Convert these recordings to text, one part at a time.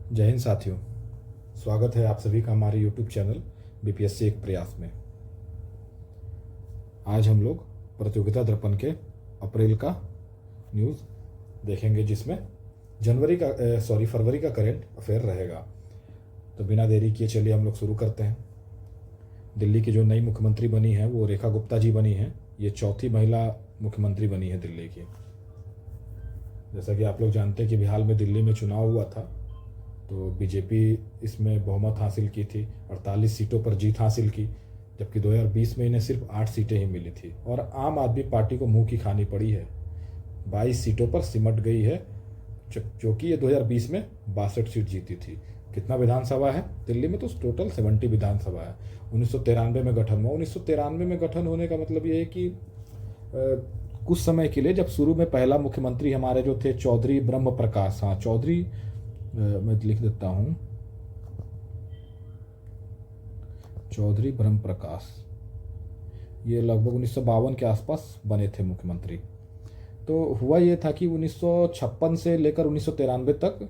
जय हिंद साथियों। स्वागत है आप सभी का हमारे YouTube चैनल बीपीएससी एक प्रयास में। आज हम लोग प्रतियोगिता दर्पण के अप्रैल का न्यूज़ देखेंगे, जिसमें फरवरी का करेंट अफेयर रहेगा। तो बिना देरी किए चलिए हम लोग शुरू करते हैं। दिल्ली की जो नई मुख्यमंत्री बनी है वो रेखा गुप्ता जी बनी हैं। ये चौथी महिला मुख्यमंत्री बनी है दिल्ली की। जैसा कि आप लोग जानते हैं कि बिहार में दिल्ली में चुनाव हुआ था, तो बीजेपी इसमें बहुमत हासिल की थी, 48 सीटों पर जीत हासिल की, जबकि 2020 में इन्हें सिर्फ 8 सीटें ही मिली थी। और आम आदमी पार्टी को मुंह की खानी पड़ी है, 22 सीटों पर सिमट गई है, जो कि ये 2020 में 62 सीट जीती थी। कितना विधानसभा है दिल्ली में? तो टोटल 70 विधानसभा है। 1993 में गठन हुआ। 1993 में गठन होने का मतलब ये है कि कुछ समय के लिए, जब शुरू में पहला मुख्यमंत्री हमारे जो थे चौधरी ब्रह्म प्रकाश, हाँ चौधरी, मैं लिख देता हूँ, चौधरी ब्रह्म प्रकाश, ये लगभग 1952 के आसपास बने थे मुख्यमंत्री। तो हुआ ये था कि 1956 से लेकर 1993 तक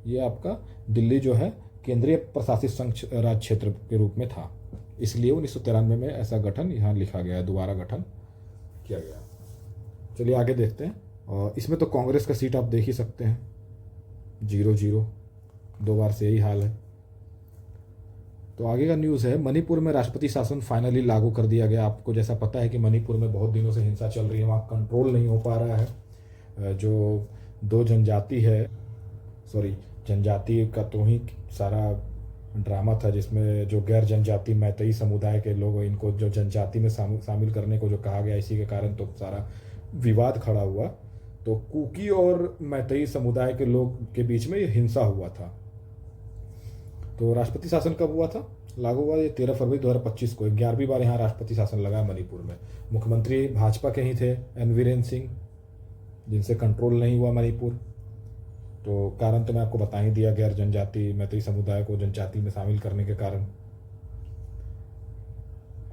ये आपका दिल्ली जो है केंद्रीय प्रशासित संघ राज्य क्षेत्र के रूप में था। इसलिए 1993 में ऐसा गठन यहाँ लिखा गया है, दोबारा गठन किया गया। चलिए आगे देखते हैं। और इसमें तो कांग्रेस का सीट आप देख ही सकते हैं, 0-0, 2 बार से यही हाल है। तो आगे का न्यूज़ है, मणिपुर में राष्ट्रपति शासन फाइनली लागू कर दिया गया। आपको जैसा पता है कि मणिपुर में बहुत दिनों से हिंसा चल रही है, वहाँ कंट्रोल नहीं हो पा रहा है। जो दो जनजाति है, जनजाति का तो ही सारा ड्रामा था, जिसमें जो गैर जनजाति मैतेई समुदाय के लोग, इनको जो जनजाति में शामिल करने को जो कहा गया, इसी के कारण तो सारा विवाद खड़ा हुआ। तो कुकी और मैतेई समुदाय के लोग के बीच में ये हिंसा हुआ था। तो राष्ट्रपति शासन कब हुआ था? लागू हुआ ये 13 फरवरी 2025 को। 11वीं बार यहाँ राष्ट्रपति शासन लगा मणिपुर में। मुख्यमंत्री भाजपा के ही थे, एन वीरेन सिंह, जिनसे कंट्रोल नहीं हुआ मणिपुर। तो कारण तो मैं आपको बता ही दिया, गैर जनजाति मैतेई समुदाय को जनजाति में शामिल करने के कारण।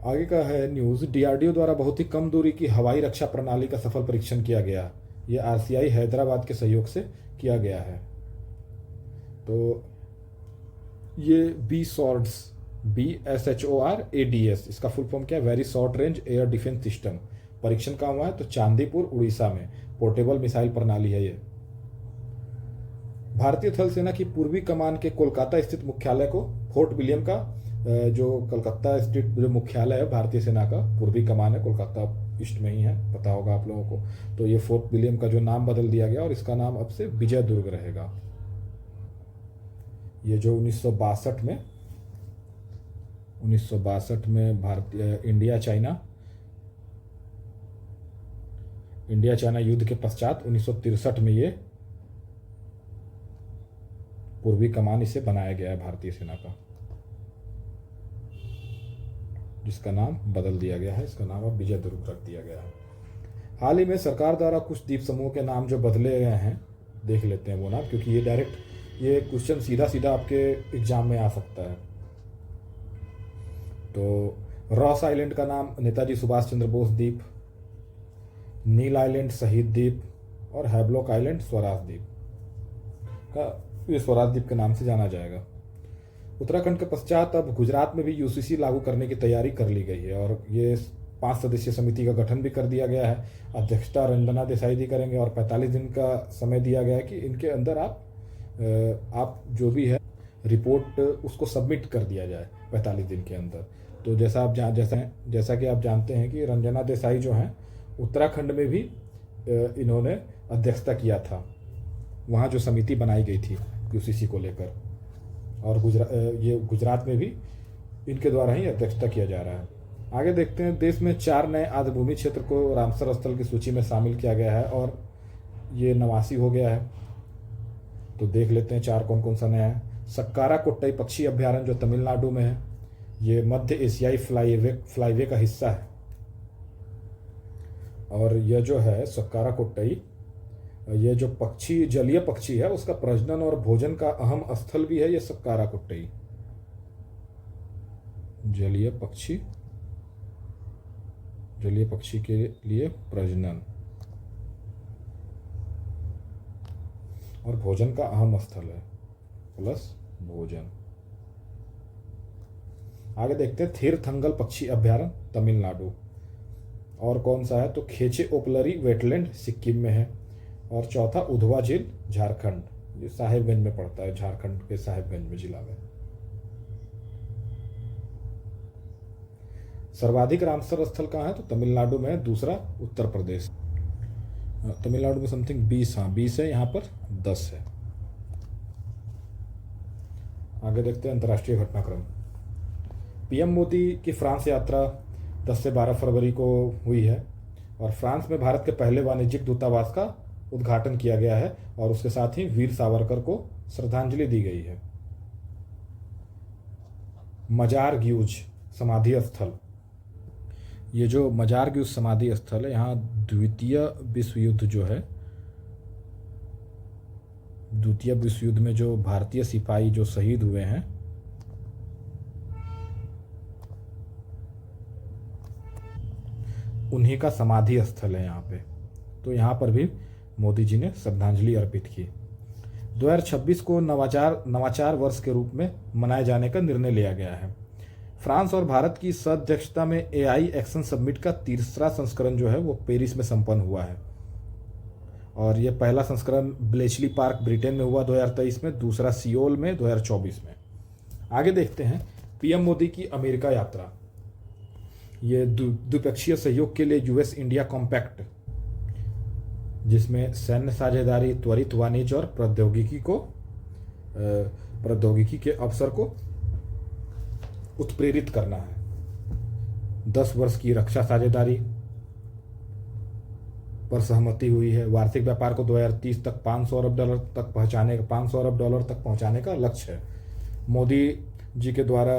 आगे का है न्यूज़, डीआरडीओ द्वारा बहुत ही कम दूरी की हवाई रक्षा प्रणाली का सफल परीक्षण किया गया। ये आरसीआई हैदराबाद के सहयोग से किया गया है। तो ये BSHORADS, इसका फुल फॉर्म क्या है? Very short range air defence system. परीक्षण कहाँ हुआ है? तो चांदीपुर उड़ीसा में। पोर्टेबल मिसाइल प्रणाली है ये। भारतीय थल सेना की पूर्वी कमान के कोलकाता स्थित मुख्यालय को फोर्ट विलियम का, जो कलकत्ता स्थित जो मुख्यालय है भारतीय सेना का, पूर्वी कमान है, कोलकाता ईस्ट में ही है, पता होगा आप लोगों को। तो ये फोर्ट विलियम का जो नाम बदल दिया गया और इसका नाम अब से विजय दुर्ग रहेगा। ये जो 1962 में भारतीय इंडिया चाइना युद्ध के पश्चात 1963 में ये पूर्वी कमान इसे बनाया गया है भारतीय सेना का, जिसका नाम बदल दिया गया है। इसका नाम अब विजय दुर्ग रख दिया गया है। हाल ही में सरकार द्वारा कुछ द्वीप समूह के नाम जो बदले गए हैं, देख लेते हैं वो नाम, क्योंकि ये डायरेक्ट ये क्वेश्चन सीधा आपके एग्जाम में आ सकता है। तो रॉस आइलैंड का नाम नेताजी सुभाष चंद्र बोस द्वीप, नील आइलैंड शहीद द्वीप, और हैवलॉक आइलैंड स्वराज द्वीप का, ये स्वराज द्वीप के नाम से जाना जाएगा। उत्तराखंड के पश्चात अब गुजरात में भी यूसीसी लागू करने की तैयारी कर ली गई है, और ये 5 सदस्यीय समिति का गठन भी कर दिया गया है। अध्यक्षता रंजना देसाई जी करेंगे, और 45 दिन का समय दिया गया है कि इनके अंदर आप जो भी है रिपोर्ट उसको सबमिट कर दिया जाए 45 दिन के अंदर। तो जैसा कि आप जानते हैं कि रंजना देसाई जो हैं उत्तराखंड में भी इन्होंने अध्यक्षता किया था, वहाँ जो समिति बनाई गई थी यूसीसी को लेकर, और गुजरात में भी इनके द्वारा ही अध्यक्षता किया जा रहा है। आगे देखते हैं, देश में 4 नए आर्द्रभूमि क्षेत्र को रामसर स्थल की सूची में शामिल किया गया है, और ये 89 हो गया है। तो देख लेते हैं 4 कौन कौन सा नया है। सक्कारा कोट्टई पक्षी अभ्यारण्य जो तमिलनाडु में है, ये मध्य एशियाई फ्लाईवे का हिस्सा है। और यह जो है सक्कारा कोट्टई, ये जो जलीय पक्षी है उसका प्रजनन और भोजन का अहम स्थल भी है ये सक्कारा कोट्टई। जलीय पक्षी के लिए प्रजनन और भोजन का अहम स्थल है। प्लस भोजन। आगे देखते हैं थीरथंगल पक्षी अभ्यारण्य तमिलनाडु। और कौन सा है तो खेचे ओपलरी वेटलैंड सिक्किम में है। और चौथा उधवा झील झारखंड, ये साहिबगंज में पड़ता है, झारखंड के साहिबगंज में जिला में। सर्वाधिक रामसर स्थल कहाँ है तो तमिलनाडु में है, दूसरा उत्तर प्रदेश। तमिलनाडु में समथिंग 20, हाँ 20 है, यहाँ पर 10 है। आगे देखते हैं अंतर्राष्ट्रीय घटनाक्रम। पीएम मोदी की फ्रांस यात्रा 10 से 12 फरवरी को हुई है और फ्रांस में भारत के पहले वाणिज्यिक दूतावास का उद्घाटन किया गया है और उसके साथ ही वीर सावरकर को श्रद्धांजलि दी गई है। मजार ग्यूज समाधि स्थल, ये जो मजार ग्यूज समाधि स्थल है, यहाँ द्वितीय विश्व युद्ध जो है, द्वितीय विश्व युद्ध में जो भारतीय सिपाही जो शहीद हुए हैं उन्हीं का समाधि स्थल है यहाँ पे। तो यहाँ पर भी मोदी जी ने श्रद्धांजलि अर्पित की। 2026 को नवाचार वर्ष के रूप में मनाए जाने का निर्णय लिया गया है। फ्रांस और भारत की सह-अध्यक्षता में एआई एक्शन समिट का तीसरा संस्करण जो है वो पेरिस में संपन्न हुआ है और ये पहला संस्करण ब्लेचली पार्क ब्रिटेन में हुआ 2023 में, दूसरा सियोल में 2024 में। आगे देखते हैं पीएम मोदी की अमेरिका यात्रा। ये द्विपक्षीय सहयोग के लिए यूएस इंडिया कॉम्पैक्ट, जिसमें सैन्य साझेदारी, त्वरित वाणिज्य और प्रौद्योगिकी के अवसर को उत्प्रेरित करना है। 10 वर्ष की रक्षा साझेदारी पर सहमति हुई है। वार्षिक व्यापार को 2030 तक $500 अरब तक पहुंचाने का लक्ष्य है। मोदी जी के द्वारा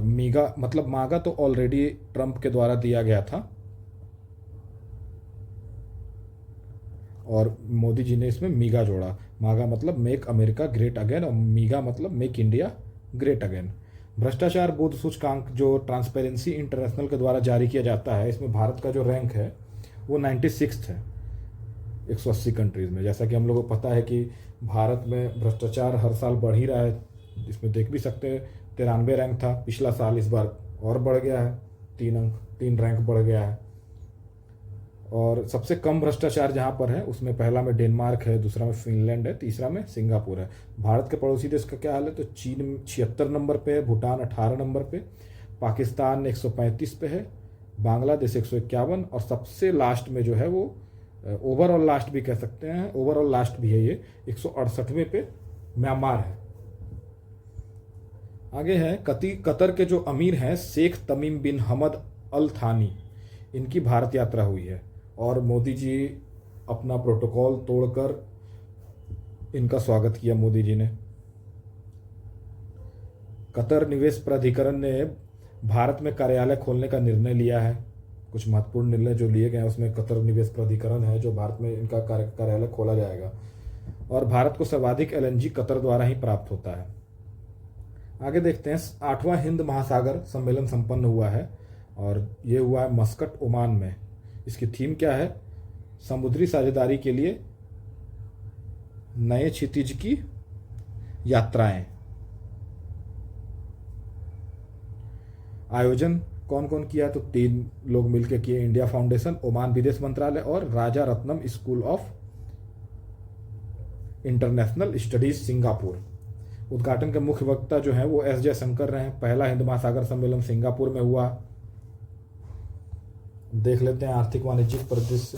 मीगा मतलब मागा तो ऑलरेडी ट्रंप के द्वारा दिया गया था और मोदी जी ने इसमें मीगा जोड़ा। मागा मतलब मेक अमेरिका ग्रेट अगेन और मीगा मतलब मेक इंडिया ग्रेट अगेन। भ्रष्टाचार बोध सूचकांक जो ट्रांसपेरेंसी इंटरनेशनल के द्वारा जारी किया जाता है, इसमें भारत का जो रैंक है वो 96 है 180 कंट्रीज में। जैसा कि हम लोगों को पता है कि भारत में भ्रष्टाचार हर साल बढ़ ही रहा है। इसमें देख भी सकते हैं 93 रैंक था पिछला साल, इस बार और बढ़ गया है, 3 रैंक बढ़ गया है। और सबसे कम भ्रष्टाचार जहाँ पर है उसमें पहला में डेनमार्क है, दूसरा में फिनलैंड है, तीसरा में सिंगापुर है। भारत के पड़ोसी देश का क्या हाल है तो चीन 76 नंबर पे है, भूटान 18 नंबर पे, पाकिस्तान 135 पे है, बांग्लादेश 151 और सबसे लास्ट में जो है वो ओवरऑल लास्ट भी कह सकते हैं, ओवरऑल लास्ट भी है ये 168वें पे म्यांमार है। आगे है कतर के जो अमीर हैं शेख तमीम बिन हमद अल थानी, इनकी भारत यात्रा हुई है और मोदी जी अपना प्रोटोकॉल तोड़कर इनका स्वागत किया मोदी जी ने। कतर निवेश प्राधिकरण ने भारत में कार्यालय खोलने का निर्णय लिया है। कुछ महत्वपूर्ण निर्णय जो लिए गए हैं उसमें कतर निवेश प्राधिकरण है जो भारत में इनका कार्यालय खोला जाएगा और भारत को सर्वाधिक एलएनजी कतर द्वारा ही प्राप्त होता है। आगे देखते हैं 8वां हिंद महासागर सम्मेलन संपन्न हुआ है और ये हुआ है मस्कट ओमान में। इसकी थीम क्या है, समुद्री साझेदारी के लिए नए क्षितिज की यात्राएं। आयोजन कौन कौन किया तो 3 लोग मिलकर किए, इंडिया फाउंडेशन, ओमान विदेश मंत्रालय और Raja Ratnam school of international studies Singapore. उद्घाटन के मुख्य वक्ता जो हैं वो एस जयशंकर रहे हैं। पहला हिंद महासागर सम्मेलन सिंगापुर में हुआ। देख लेते हैं आर्थिक वाणिज्यिक परिदृश्य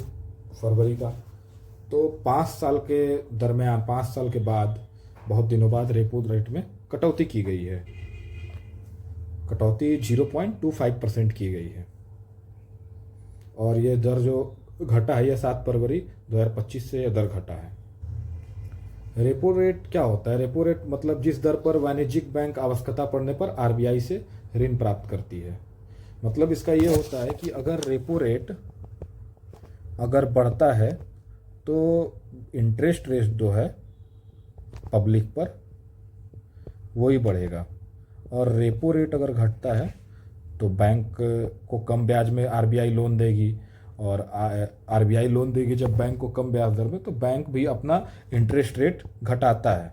फरवरी का। तो 5 साल के दरमियान, 5 साल के बाद, बहुत दिनों बाद रेपो रेट में कटौती की गई है। कटौती 0.25% की गई है और ये दर जो घटा है, यह 7 फरवरी 2025 से यह दर घटा है। रेपो रेट क्या होता है? रेपो रेट मतलब जिस दर पर वाणिज्यिक बैंक आवश्यकता पड़ने पर आरबीआई से ऋण प्राप्त करती है। मतलब इसका ये होता है कि अगर रेपो रेट अगर बढ़ता है तो इंटरेस्ट रेट जो है पब्लिक पर वही बढ़ेगा और रेपो रेट अगर घटता है तो बैंक को कम ब्याज में आरबीआई लोन देगी और आरबीआई लोन देगी जब बैंक को कम ब्याज दर में, तो बैंक भी अपना इंटरेस्ट रेट घटाता है।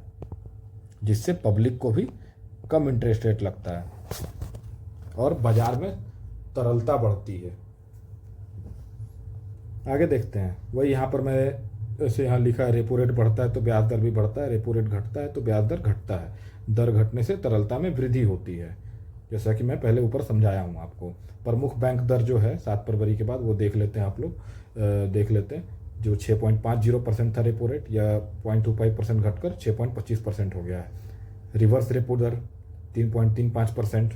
जिससे पब्लिक को भी कम इंटरेस्ट रेट लगता है और बाजार में तरलता बढ़ती है। आगे देखते हैं, वही यहाँ पर मैं ऐसे यहाँ लिखा है, रेपो रेट बढ़ता है तो ब्याज दर भी बढ़ता है, रेपो रेट घटता है तो ब्याज दर घटता है, दर घटने से तरलता में वृद्धि होती है, जैसा कि मैं पहले ऊपर समझाया हूँ आपको। प्रमुख बैंक दर जो है 7 फरवरी के बाद वो देख लेते हैं आप लोग, देख लेते हैं। जो 6.50% था रेपो रेट, या 0.25% घटकर 6.25% हो गया है। रिवर्स रेपो दर 3.35%,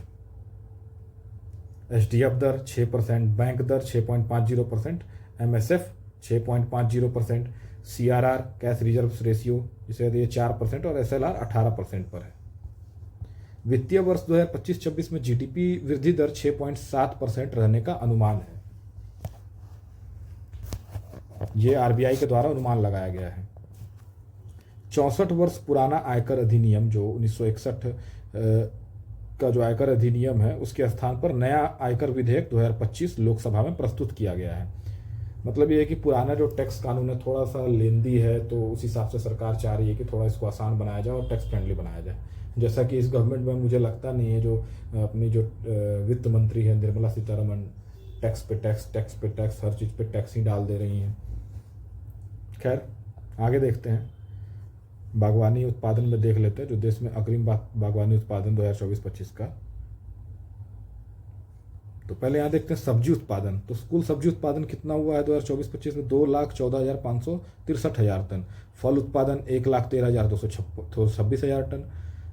एचडीएफ दर 6%, बैंक दर 6.50%, MSF 6.50%, CRR cash reserve ratio जिसे ये 4% और एसएलआर 18% पर है। वित्तीय वर्ष 2025-26 में जीडीपी वृद्धि दर 6.7% रहने का अनुमान है। ये आरबीआई के द्वारा अनुमान लगाया गया है। 64 वर्ष पुराना आयकर अधिनियम जो 1961 का जो आयकर अधिनियम है उसके स्थान पर नया आयकर विधेयक 2025 लोकसभा में प्रस्तुत किया गया है। मतलब ये है कि पुराना जो टैक्स कानून है थोड़ा सा लेंदी है, तो उस हिसाब से सरकार चाह रही है कि थोड़ा इसको आसान बनाया जाए और टैक्स फ्रेंडली बनाया जाए। जैसा कि इस गवर्नमेंट में मुझे लगता नहीं है, जो अपनी जो वित्त मंत्री है निर्मला सीतारमण टैक्स पे टैक्स हर चीज़ पे टैक्स ही डाल दे रही हैं। खैर आगे देखते हैं, बागवानी उत्पादन में देख लेते हैं जो देश में अग्रिम बागवानी उत्पादन 2024-25 का। तो पहले यहाँ देखते हैं सब्जी उत्पादन। तो कुल सब्जी उत्पादन कितना हुआ है 2024-25 में? 2,14,563 टन। फल उत्पादन 1,13,226 टन।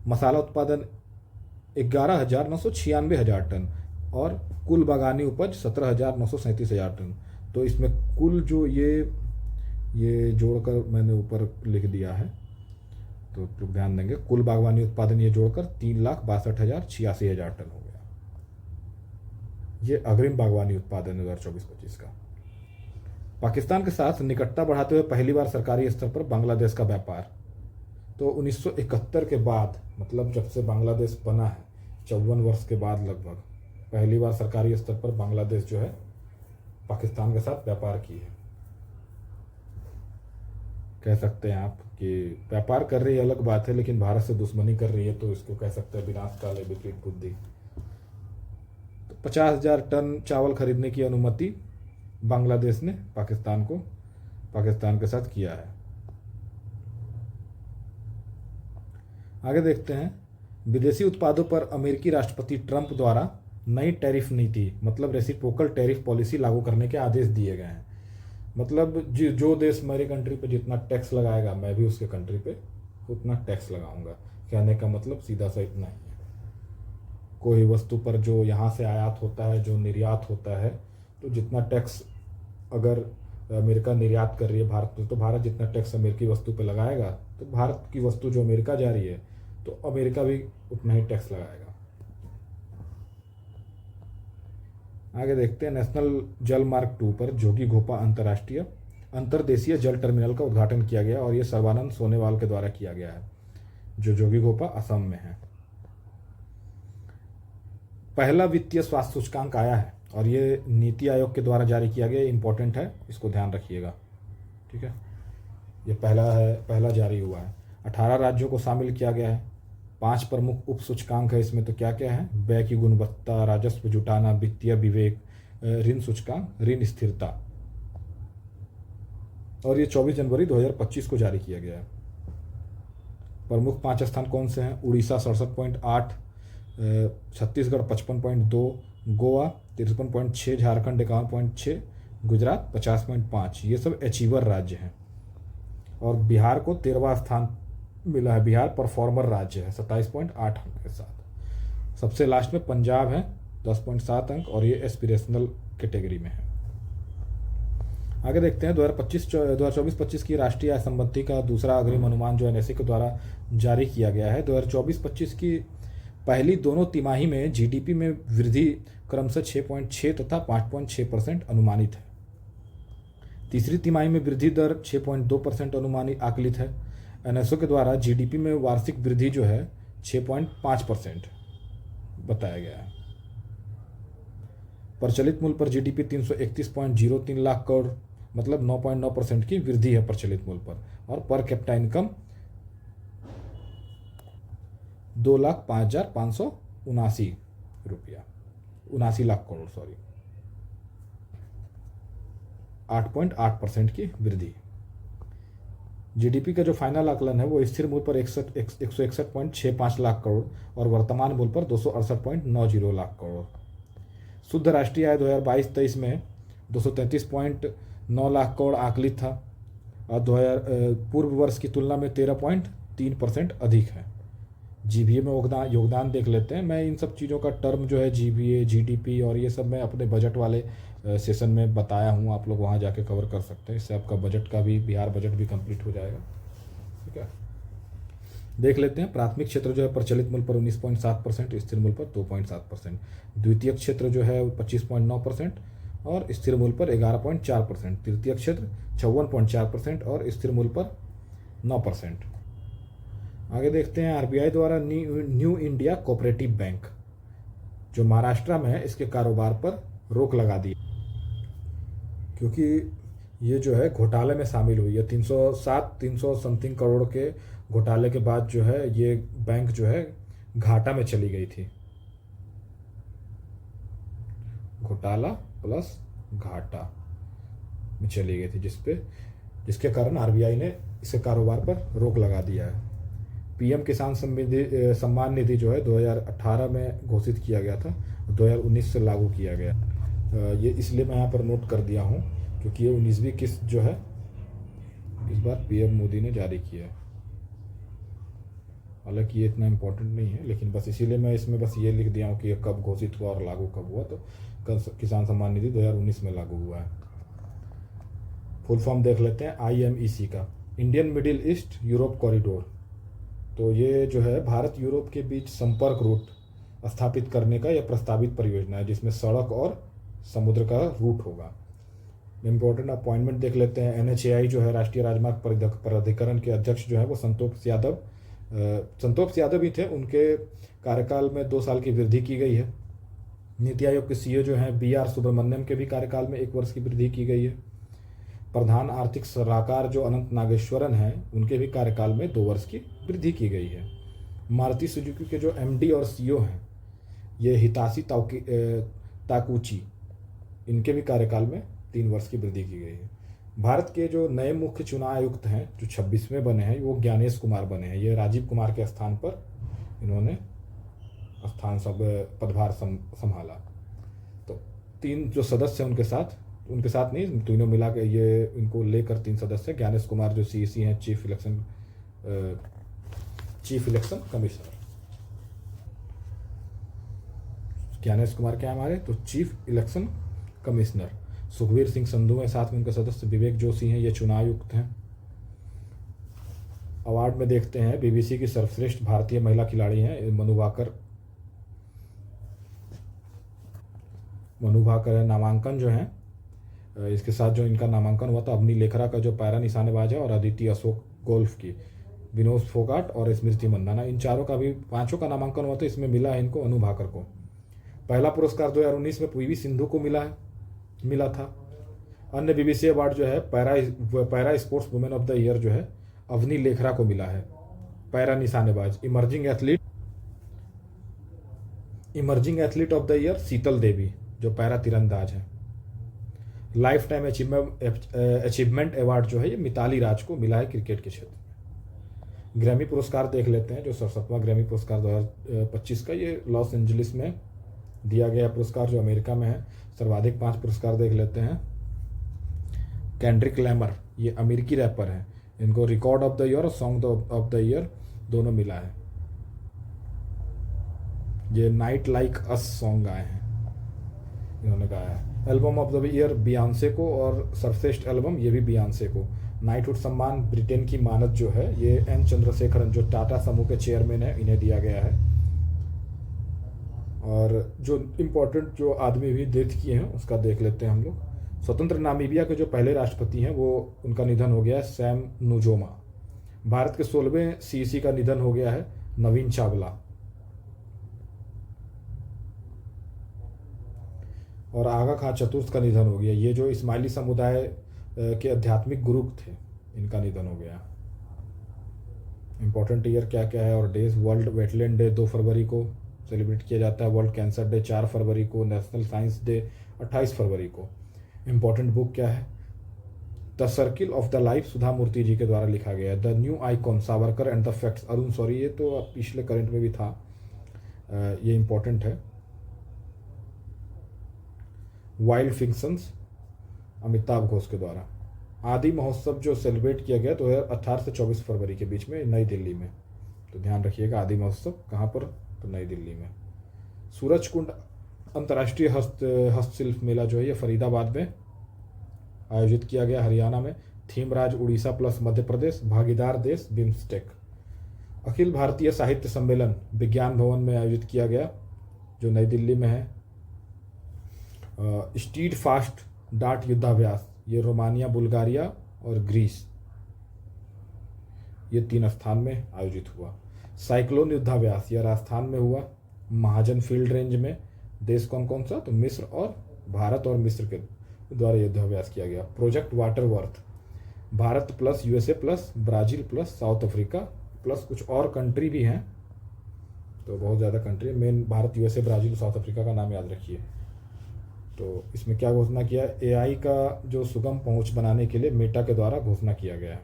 मसाला उत्पादन 11,996 टन और कुल बागानी उपज 17,937 टन। तो इसमें कुल जो ये जोड़कर मैंने ऊपर लिख दिया है, तो लोग ध्यान देंगे, कुल बागवानी उत्पादन ये जोड़कर 3,62,86 टन हो गया। ये अग्रिम बागवानी उत्पादन 2024-25 का। पाकिस्तान के साथ निकटता बढ़ाते हुए पहली बार सरकारी स्तर पर बांग्लादेश का व्यापार। तो 1971 के बाद, मतलब जब से बांग्लादेश बना है 54 वर्ष के बाद लगभग, पहली बार सरकारी स्तर पर बांग्लादेश जो है पाकिस्तान के साथ व्यापार की है। कह सकते हैं आप कि व्यापार कर रही है अलग बात है, लेकिन भारत से दुश्मनी कर रही है तो इसको कह सकते हैं विनाशकाले विपरीत बुद्धि। तो 50,000 टन चावल खरीदने की अनुमति बांग्लादेश ने पाकिस्तान के साथ किया है। आगे देखते हैं, विदेशी उत्पादों पर अमेरिकी राष्ट्रपति ट्रंप द्वारा नई टैरिफ नीति मतलब रेसिप्रोकल टैरिफ पॉलिसी लागू करने के आदेश दिए गए हैं। मतलब जो देश मेरे कंट्री पे जितना टैक्स लगाएगा मैं भी उसके कंट्री पे उतना टैक्स लगाऊंगा। कहने का मतलब सीधा सा इतना ही है। कोई वस्तु पर जो यहाँ से आयात होता है, जो निर्यात होता है, तो जितना टैक्स अगर अमेरिका निर्यात कर रही है भारत में, तो भारत जितना टैक्स अमेरिकी वस्तु पे लगाएगा, तो भारत की वस्तु जो अमेरिका जा रही है तो अमेरिका भी उतना ही टैक्स लगाएगा। आगे देखते हैं, नेशनल जल मार्ग 2 पर जोगीघोपा अंतर्राष्ट्रीय अंतर्देशीय जल टर्मिनल का उद्घाटन किया गया और ये सर्बानंद सोनेवाल के द्वारा किया गया है, जो जोगीघोपा असम में है। पहला वित्तीय स्वास्थ्य सूचकांक आया है और ये नीति आयोग के द्वारा जारी किया गया, इंपॉर्टेंट है, इसको ध्यान रखिएगा। ठीक है, ये पहला जारी हुआ है। 18 राज्यों को शामिल किया गया है। 5 प्रमुख उप सूचकांक है इसमें। तो क्या क्या है? व्यय की गुणवत्ता, राजस्व जुटाना, वित्तीय विवेक, ऋण सूचकांक, ऋण स्थिरता। और ये 24 जनवरी 2025 को जारी किया गया है। प्रमुख 5 स्थान कौन से हैं? उड़ीसा 67.8, छत्तीसगढ़ 55.2, गोवा 53.6, झारखंड 51.6, गुजरात 50.5। ये सब अचीवर राज्य हैं। और बिहार को 13वां स्थान मिला है। बिहार परफॉर्मर राज्य है 27.8 अंक के साथ। सबसे लास्ट में पंजाब है 10.7 अंक और ये एस्पिरेशनल कैटेगरी में है। आगे देखते हैं 2024-25 की राष्ट्रीय आय संबंधी का दूसरा अग्रिम अनुमान जो एनएसए के द्वारा जारी किया गया है। 2024-25 की पहली दोनों तिमाही में जीडीपी में वृद्धि क्रमशः 6.6 तथा 5.6% अनुमानित है। तीसरी तिमाही में वृद्धि दर 6.2% अनुमानित आकलित है। एनएसओ के द्वारा जीडीपी में वार्षिक वृद्धि जो है 6.5% बताया गया है। प्रचलित मूल्य पर जीडीपी 331.03 लाख करोड़ मतलब 9.9% की वृद्धि है प्रचलित मूल्य पर। और per capita income ₹2,05,579 79 lakh crore, sorry, 8.8% की वृद्धि। जीडीपी का जो फाइनल आकलन है वो स्थिर मूल्य पर 161.65 लाख करोड़ और वर्तमान मूल्य पर 268.90 लाख करोड़। शुद्ध राष्ट्रीय आय 2022-23 में 233.9 लाख करोड़ आकलित था और पूर्व वर्ष की तुलना में 13.3% अधिक है। जीबीए में योगदान देख लेते हैं। मैं इन सब चीज़ों का टर्म जो है जीबीए, जीडीपी और ये सब मैं अपने बजट वाले सेशन में बताया हूँ, आप लोग वहाँ जाके कवर कर सकते हैं। इससे आपका बजट का भी, बिहार बजट भी कंप्लीट हो जाएगा। ठीक है, देख लेते हैं। प्राथमिक क्षेत्र जो है प्रचलित मूल्य पर 19.7%, स्थिर मूल्य पर 2.7%। द्वितीयक क्षेत्र जो है 25.9% और स्थिर मूल्य पर 11.4%। तृतीयक क्षेत्र 54.4% और स्थिर मूल्य पर 9%। आगे देखते हैं। आरबीआई द्वारा न्यू इंडिया कोऑपरेटिव बैंक जो महाराष्ट्र में है, इसके कारोबार पर रोक लगा दी क्योंकि ये जो है घोटाले में शामिल हुई है। 300 समथिंग करोड़ के घोटाले के बाद जो है ये बैंक जो है घाटा में चली गई थी। घोटाला प्लस घाटा में चली गई थी, जिसके कारण आरबीआई ने इसके कारोबार पर रोक लगा दिया है। पीएम किसान सम्मान निधि जो है 2018 में घोषित किया गया था, 2019 से लागू किया गया। ये इसलिए मैं यहाँ पर नोट कर दिया हूँ क्योंकि ये 19वीं किस्त जो है इस बार पीएम मोदी ने जारी किया है। हालांकि ये इतना इम्पोर्टेंट नहीं है, लेकिन बस इसीलिए मैं इसमें बस ये लिख दिया हूँ कि ये कब घोषित हुआ और लागू कब हुआ। तो किसान सम्मान निधि 2019 में लागू हुआ है। फुल फॉर्म देख लेते हैं IMEC का, Indian middle east Europe corridor. तो ये जो है भारत यूरोप के बीच संपर्क रूट स्थापित करने का यह प्रस्तावित परियोजना है, जिसमें सड़क और समुद्र का रूट होगा। इम्पोर्टेंट अपॉइंटमेंट देख लेते हैं। NHAI जो है राष्ट्रीय राजमार्ग प्राधिकरण के अध्यक्ष जो है वो संतोष यादव ही थे। उनके कार्यकाल में 2 साल की वृद्धि की गई है। नीति आयोग के CEO जो हैं BR सुब्रमण्यम के भी कार्यकाल में 1 वर्ष की वृद्धि की गई है। प्रधान आर्थिक सलाहकार जो अनंत नागेश्वरन हैं, उनके भी कार्यकाल में 2 वर्ष की वृद्धि की गई है। मारुति सुजुकी के जो MD और CEO हैं ये हिताशी ताकुची, इनके भी कार्यकाल में 3 वर्ष की वृद्धि की गई है। भारत के जो नए मुख्य चुनाव आयुक्त हैं जो 26वें बने हैं वो ज्ञानेश कुमार बने हैं। ये राजीव कुमार के स्थान पर इन्होंने पदभार संभाला। तो 3 जो सदस्य हैं उनके साथ नहीं, तीनों मिला के ये इनको लेकर 3 सदस्य। ज्ञानेश कुमार जो CEC हैं, chief election commissioner. Gyanesh Kumar क्या हमारे तो chief election commissioner. Sukhbir Singh Sandhu हैं साथ में उनके सदस्य। विवेक जोशी हैं, ये चुनाव आयुक्त हैं। अवार्ड में देखते हैं BBC की सर्वश्रेष्ठ भारतीय महिला खिलाड़ी हैं मनु भाकर है। नामांकन जो है इसके साथ जो इनका नामांकन हुआ था, अवनी लेखरा का जो पैरा निशानेबाज है, और अदिति अशोक गोल्फ की, विनोद फोगाट और स्मृति मंदाना, इन चारों का भी 5 का नामांकन हुआ था। इसमें मिला है इनको अनु भाकर को। पहला पुरस्कार 2019 में PV सिंधु को मिला था। अन्य BBC अवार्ड जो है para sports women of the year जो है अवनी लेखरा को मिला है, पैरा निशानेबाज। Emerging athlete of the year Sheetal Devi जो पैरा तीरंदाज है। लाइफ टाइम अचीवमेंट अवार्ड जो है ये मिताली राज को मिला है क्रिकेट के क्षेत्र में। ग्रैमी पुरस्कार देख लेते हैं। जो 67वां ग्रैमी पुरस्कार 2025 का, ये लॉस एंजलिस में दिया गया पुरस्कार जो अमेरिका में है। सर्वाधिक 5 पुरस्कार देख लेते हैं। केंड्रिक लैमर, ये अमेरिकी रैपर हैं, इनको रिकॉर्ड ऑफ द ईयर और सॉन्ग ऑफ द ईयर दोनों मिला है। ये नाइट लाइक अस सॉन्ग गाए हैं, इन्होंने गाया है। एल्बम ऑफ द ईयर बियांसे को, और सर्वश्रेष्ठ एल्बम ये भी बियांसे को। नाइटहुड सम्मान ब्रिटेन की मानद जो है ये N चंद्रशेखरन जो टाटा समूह के चेयरमैन है, इन्हें दिया गया है। और जो इम्पोर्टेंट जो आदमी भी डेथ किए हैं उसका देख लेते हैं हम लोग। स्वतंत्र नामीबिया के जो पहले राष्ट्रपति हैं वो उनका निधन हो गया है, सैम नुजोमा। भारत के 16वें CEC का निधन हो गया है, नवीन चावला। और आगा खां चतुर्थ का निधन हो गया। ये जो इस्माइली समुदाय के आध्यात्मिक गुरु थे, इनका निधन हो गया। इम्पोर्टेंट ईयर क्या क्या है और डेज, वर्ल्ड वेटलैंड डे 2 फरवरी को सेलिब्रेट किया जाता है, वर्ल्ड कैंसर डे 4 फरवरी को, नेशनल साइंस डे 28 फरवरी को। इम्पोर्टेंट बुक क्या है? The circle of the life, Sudha Murty ji के द्वारा लिखा गया है। The new icon, Savarkar and the facts, Arun Shourie, ये तो पिछले करंट में भी था, ये इम्पोर्टेंट है। वाइल्ड फिक्शंस, अमिताभ घोष के द्वारा। आदि महोत्सव जो सेलिब्रेट किया गया 2018 से 24 फरवरी के बीच में नई दिल्ली में, तो ध्यान रखिएगा आदि महोत्सव कहाँ पर, तो नई दिल्ली में। सूरजकुंड अंतर्राष्ट्रीय हस्तशिल्प मेला जो है ये फरीदाबाद में आयोजित किया गया, हरियाणा में। थीम राज्य उड़ीसा प्लस मध्य प्रदेश, भागीदार देश बिम्स्टेक। अखिल भारतीय साहित्य सम्मेलन विज्ञान भवन में आयोजित किया गया जो नई दिल्ली में है। स्टीड फास्ट डार्ट युद्धाभ्यास, ये रोमानिया, बुल्गारिया और ग्रीस, ये 3 स्थान में आयोजित हुआ। साइक्लोन युद्धाभ्यास, यह राजस्थान में हुआ, महाजन फील्ड रेंज में। देश कौन कौन सा, तो मिस्र और भारत और मिस्र के द्वारा युद्धाभ्यास किया गया। Project water worth, Bharat plus USA plus Brazil plus south Africa plus कुछ और कंट्री भी हैं, तो बहुत ज़्यादा country, main Bharat, USA, Brazil, south Africa का नाम याद रखिए। तो इसमें क्या घोषणा किया, एआई का जो सुगम पहुंच बनाने के लिए मेटा के द्वारा घोषणा किया गया है।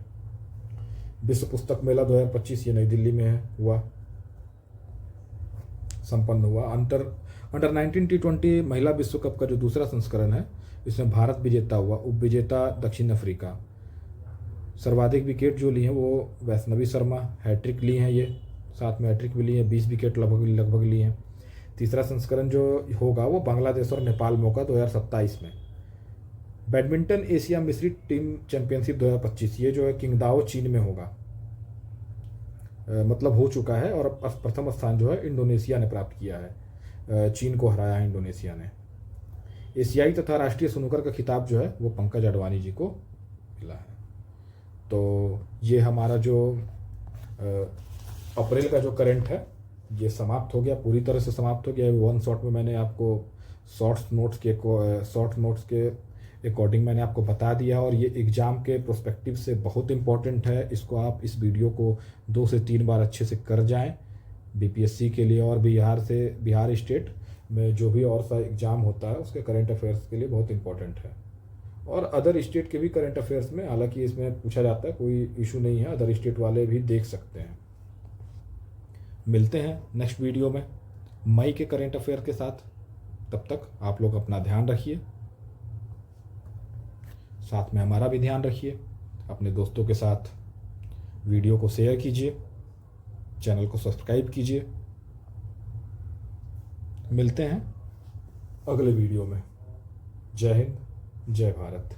विश्व पुस्तक मेला 2025 ये नई दिल्ली में हुआ, संपन्न हुआ। अंडर 19 T20 महिला विश्व कप का जो दूसरा संस्करण है इसमें भारत विजेता हुआ, उप विजेता दक्षिण अफ्रीका। सर्वाधिक विकेट जो लिए हैं वो वैष्णवी शर्मा, हैट्रिक ली हैं, ये साथ में हैट्रिक भी ली है, 20 विकेट लगभग लिए हैं। तीसरा संस्करण जो होगा वो बांग्लादेश और नेपाल में होगा 2027 में। बैडमिंटन एशिया मिश्रित टीम चैंपियनशिप 2025, ये जो है किंगदाओ चीन में होगा, मतलब हो चुका है, और प्रथम स्थान जो है इंडोनेशिया ने प्राप्त किया है, चीन को हराया है इंडोनेशिया ने। एशियाई तथा राष्ट्रीय स्नूकर का खिताब जो है वो पंकज अडवाणी जी को मिला है। तो ये हमारा जो अप्रैल का जो करंट है ये समाप्त हो गया, पूरी तरह से समाप्त हो गया। वन शॉट में मैंने आपको शॉर्ट नोट्स के अकॉर्डिंग मैंने आपको बता दिया, और ये एग्ज़ाम के प्रोस्पेक्टिव से बहुत इंपॉर्टेंट है। इसको आप इस वीडियो को 2 से 3 बार अच्छे से कर जाएं, बीपीएससी के लिए और बिहार स्टेट में जो भी और सा एग्ज़ाम होता है उसके करंट अफेयर्स के लिए बहुत इंपॉर्टेंट है। और अदर स्टेट के भी करंट अफेयर्स में, हालांकि इसमें पूछा जाता है, कोई इशू नहीं है, अदर स्टेट वाले भी देख सकते हैं। मिलते हैं नेक्स्ट वीडियो में मई के करंट अफेयर के साथ। तब तक आप लोग अपना ध्यान रखिए, साथ में हमारा भी ध्यान रखिए। अपने दोस्तों के साथ वीडियो को शेयर कीजिए, चैनल को सब्सक्राइब कीजिए। मिलते हैं अगले वीडियो में। जय हिंद, जय भारत।